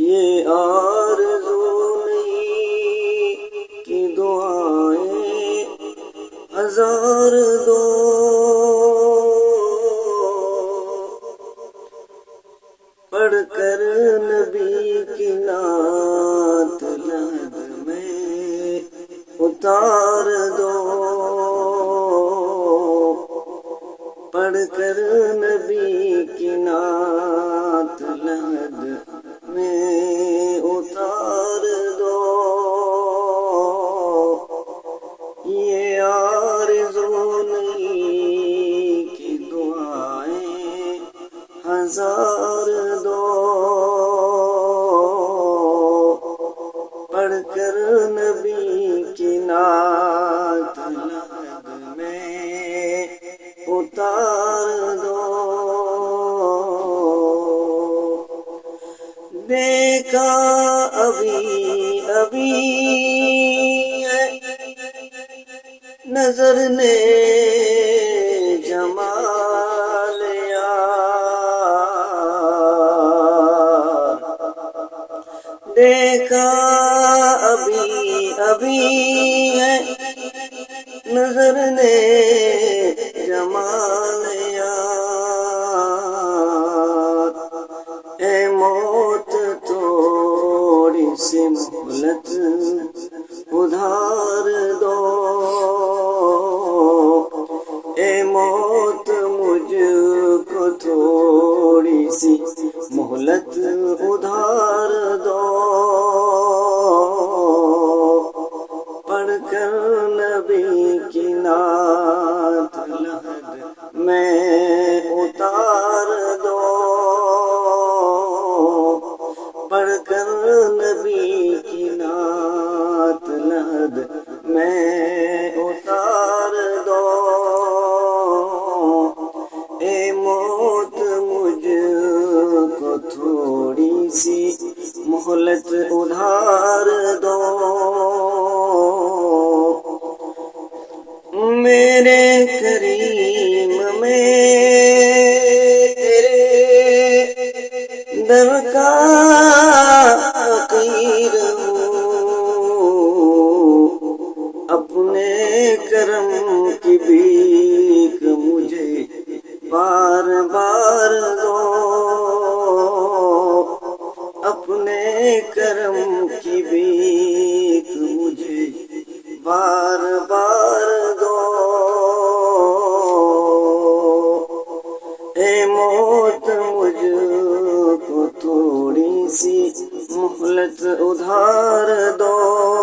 یہ آرزو نہیں کہ دعائیں ہزار دو، پڑھ کر نبی کی نعت لحد میں اتار دو، پڑھ کر نبی کی نعت لحد میں اتار دو، یہ آرزو نہیں کہ دعائیں ہزار دو، پڑھ کر نبی کی نعت لحد میں اتار دو۔ دیکھا ابھی ابھی ہے نظر نے جمال یار، دیکھا ابھی ابھی ہے نظر نے جمال یار، اے موت تھوڑی سی مہلت ادھار دو، اے موت مجھ کو تھوڑی سی مہلت ادھار دو، پڑھ کر نبی کی نعت لحد میں اتار دو، پڑھ کر نبی کی نعت لحد میں اتار دو، اے موت مجھ کو تھوڑی سی مہلت ادھار دو، میرے کریم میں تیرے در کا فقیر ہوں، اپنے کرم کی بھیک مجھے بار بار دو، اپنے کرم کی بھیک مجھے بار بار دو، اے موت مجھ کو تھوڑی سی مہلت ادھار دو۔